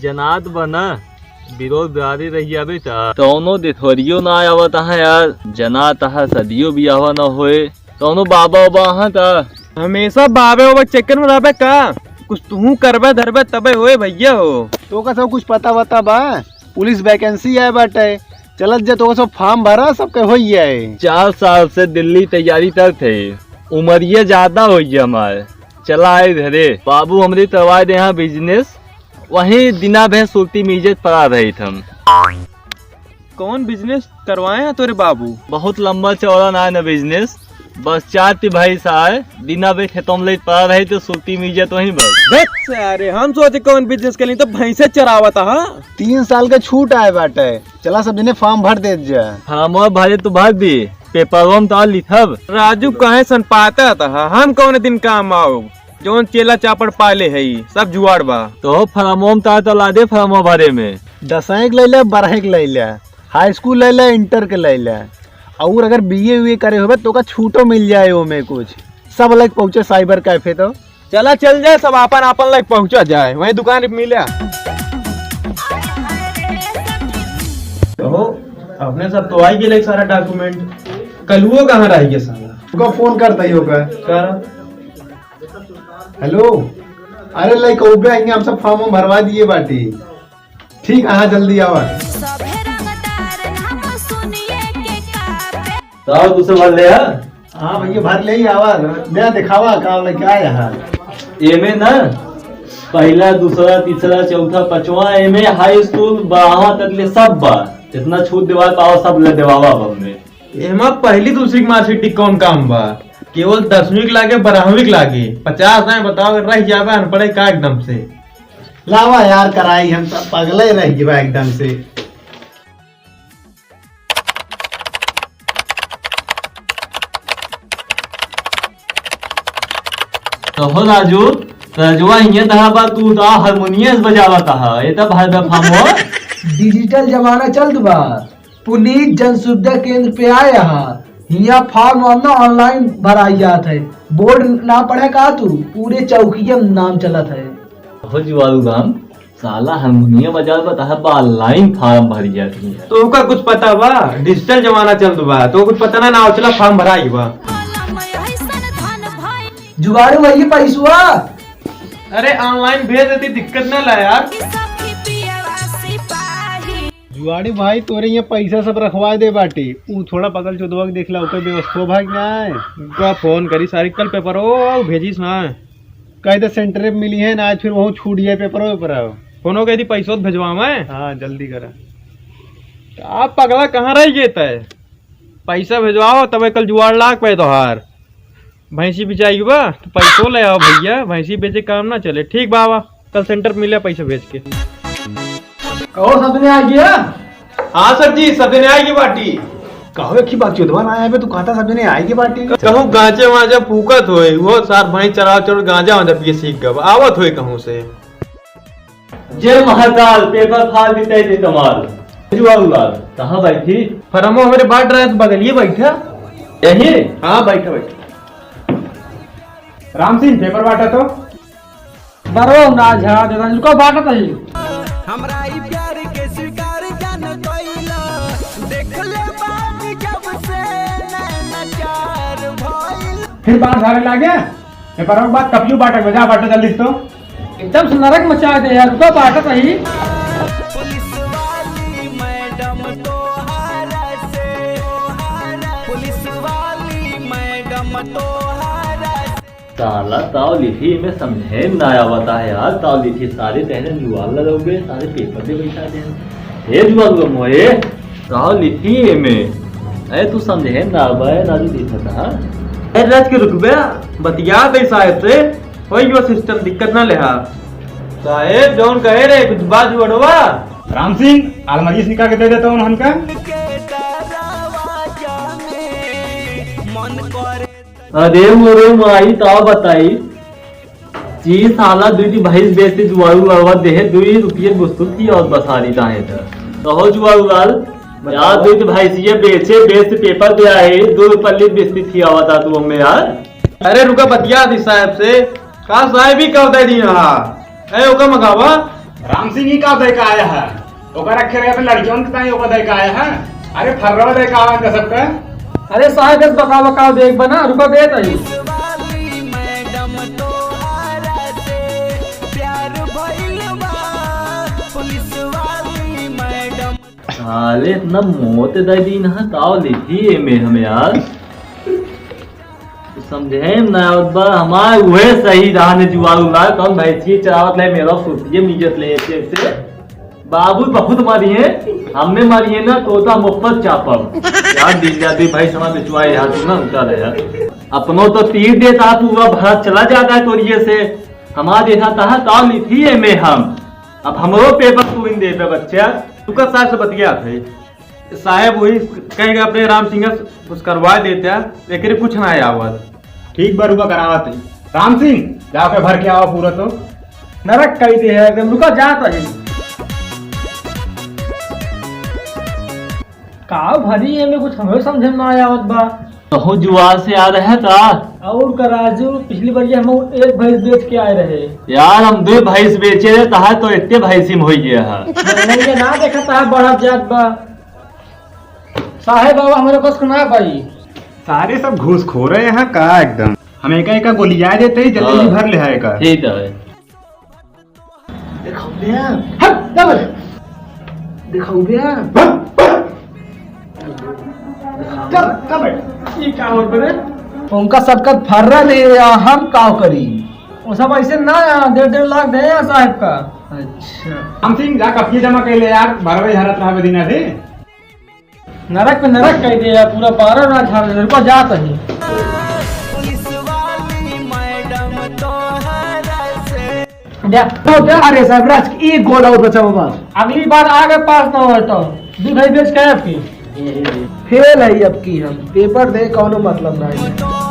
जनात बना विरोध बिरारी रही बेटा तोनो दिथोरियो ना आवत है यार जना तहा सदियो भी आवा न होए तोनो बाबा बाबा हाँ ता हमेशा बाबे बाबा चक्कर में रहबे का कुछ तू करबे धरबे तबे होए भैया हो। तो का सब कुछ पता बता बा पुलिस वैकेंसी है बाटे चलत जा तो सब फॉर्म भरा सबके हो है। 4 साल से दिल्ली तैयारी कर थे उमरिया ज्यादा हो हमारे चला आए घरे बाबू हमरे करवा दे यहाँ बिजनेस वहीं दिना भर सूती मीजत पड़ा रही थम। कौन बिजनेस करवाए हैं तोरे बाबू? बहुत लंबा चौड़ा ना है ना बिजनेस बस 4 भाई साए दिना भर खेतों में पड़ा रहे तो सूती मीजत वहीं बस। अरे हम सोचे कौन बिजनेस के लिए तो भैंसे चरावत हा। 3 साल का छूट आए बाटे चला सब दिने फॉर्म भर दे जा। हम भरे तो भर दी पेपर तो लिखब राजू कहे सन पाता था हम कौन दिन काम आओ जोन चेला चापड़ पाले है सब जुआड़ बा तो फरमोम तो ला दे फरमो भरे में 10 ले ले 12 ले ले हाई स्कूल ले ले इंटर के ले ले और अगर बीए करे हो तो का छूटो मिल जाए वो में कुछ सब अलग पहुँचे साइबर कैफे तो चला चल जाए सब आपन आपन लायक पहुँचा जाए वही दुकान मिला तो अपने सब तो आई गए सारा डॉक्यूमेंट कलुओ कहाँ रह गया साला उसको फोन करता ही होगा कर हेलो अरे लाइक आएंगे हम सब फॉर्म भरवा दिए बाटी ठीक हाँ जल्दी आवा तो दूसरे भर ले हाँ भैया भर ले ही आवा नया दिखावा काम लेके आया है एमे ना पहला दूसरा तीसरा चौथा पांचवा एमे हाई स्कूल 12वां तक ले सब बा जितना छूट दिवा पाओ सब ले देवावा हमने एमा पहली दूसरी की मार्कशीट कौन काम बा केवल 10वीं के लागे 12वीं के लागे 50 है बताओ रह जावे अनपढ़े का एकदम से लावा यार कराई हम सब पगले रह गए एकदम से। तो हो राजू रजुआ हिया दहाबा तू तो हारमोनियम बजावा था ये तब हर दफा हो डिजिटल जमाना चल बा पुनीत जन सुविधा केंद्र पे आए यहाँ हिया फॉर्म ऑनलाइन भराई जात है बोर्ड ना पढ़े का तू पूरे चौकिया में नाम चलत है। हो जुआरू गाम साला हारमोनियम बजा बता ऑनलाइन फॉर्म भरी जाती है तो का कुछ पता बा डिजिटल जमाना चल बा तो कुछ पता ना चला फॉर्म भराई बा जुगाड़ू वही पैसुआ अरे ऑनलाइन भेज देती दिक्कत ना ला यार। जुआड़ी भाई तोरे यहाँ पैसा सब रखवा दे बाटी ऊ थोड़ा पगल चौदवा के देख ला ऊपर व्यवस्था भाग ना है का फोन करी सारी कल पेपर हो भेजिस ना कहीं तो सेंटर में मिली है ना आज फिर वहाँ छूट जाए पेपर पर आओ फोनो कह दी पैसो भेजवा मैं हाँ जल्दी करा आप पगला कहाँ रह गए तय पैसा भेजवाओ तब कल जुआड़ लाख पे तोहार भैंसी बिचाई बा तो पैसो ले आओ भैया भैंसी बेचे काम ना चले ठीक बाबा कल सेंटर पे मिले पैसा भेज के कहो सबने आ गया। हाँ सर जी सबने आएगी बाटी कहो की बात चौदवा ना आया तू कहता सब ने आएगी बाटी कहूँ गांजे वाजे फूकत होए वो सार भाई चढ़ाव चढ़ गांजा वाजा पिए सीख गब आवत होए कहूँ से जय महाकाल पेपर फाड़ देते थे कमाल जुआरू लाल कहाँ बैठी फरमो हमारे बाट रहे तो बगलिए बैठा यही हाँ बैठा बैठा राम सिंह पेपर बांटा तो बरो ना झा देना रुको बाटा तो हमरा ई प्यार के स्वीकार जान कइला देख ले बात जब से नैना चार भइल फिर बात झाड़े लागे पेपर में बात कपियो बाटा बजा बाटा जल्दी तो एकदम से नरक मचा दे यार रुको बाटा तो ही पुलिस वाली मैडम तोहारा से पुलिस वाली मैडम तोहारा साला ताव लिखी में समझे ना आवता है यार ताव लिखी सारे तेरे जुआल लगोगे सारे पेपर पे बैठा दे हे जुआल मोए ताव लिखी में अरे तू समझे ना आवा है राजू देखा था अरे राज के रुकबे बतिया दे साहब से कोई यो सिस्टम दिक्कत ना लेहा साहेब जौन कहे रे कुछ बात जुड़वा राम सिंह अलमारी से निकाल के दे देता हूँ हमका के दरवाजा में मन करे अरे मोरे माई ताव बताई जी साला दुई भैंस बेचते जुआरू लावा देहे 2 रुपये वस्तु थी और बसारी ताहे था तो हो जुआरू लाल यार दुई भैंसिया बेचे बेच पेपर पे आए 2 रुपये बेचती थी आवा था तू हमें यार अरे रुका बतिया दी साहब से का साहब ही कहता दी हां ए ओका मगावा राम सिंह ही का दे का आया है ओकर रखे रहे अपने लड़कियों के ताई ओकर दे का आया है अरे फर्रवा दे का आया सबका अरे साहब बस बका बका देख बना रुपया दे तई वाली मैडम तोहरा से प्यार भइल बा पुलिस वाली मैडम साले इतना मोत दे दी ना ताव लिखी एमे हम यार समझे ना बा हमार उहे सही रहा ने जुआरू लाल कौन भाई छी चरावत ले मेरा सुतिए मिजत ले से बाबू बहुत मारी है हमने मारी है ना तोता मुफ्त चापब यार दिन जाती भाई समा बिचवाई हाथ ना उतर है अपनों तो तीर देता पूरा भारत चला जाता है तोरिए से हमारा देखा था ताव लिखी है में हम अब हमरो पेपर तू इन दे पे बच्चा तू का साथ से बतिया थे साहब वही कहेगा अपने राम सिंह कुछ करवा देते हैं लेकिन कुछ ना आया आवाज ठीक बरुआ करावत है राम सिंह जाके भर के आओ पूरा तो नरक कही दे है एकदम रुका जाता है का भरी है में कुछ हमें समझ में आया आवत बा तो जुआर से आ रहा था और का राजू पिछली बार हम एक भैंस बेच के आए रहे यार हम 2 भैंस बेचे रहे था तो इतने भैंसी में हो गया है मैंने ना देखा था बड़ा जात बा साहेब बाबा हमारे पास ना भाई सारे सब घूस खो रहे हैं का एकदम हम एक एक गोलियां देते ही जल्दी हाँ। भर ले है का ठीक है देखो भैया हट डबल देखो भैया ये का और बने उनका सबका फर्रा नहीं है हम काव करी वो सब ऐसे ना 1.5 लाख दे यार साहब का अच्छा राम सिंह जा कपिए जमा कर ले यार 12 हरत रहा दिना दे नरक पे नरक कह दिया पूरा 12 ना झाड़ रुपया जात है पुलिस वाली मैडम तोहरा से अरे साहब राज एक गोल और बचा हुआ बस अगली बार आगे पास ना हो तो 2 भाई बेच के आपकी फेल है अब की हम पेपर दे कौनो मतलब नहीं तो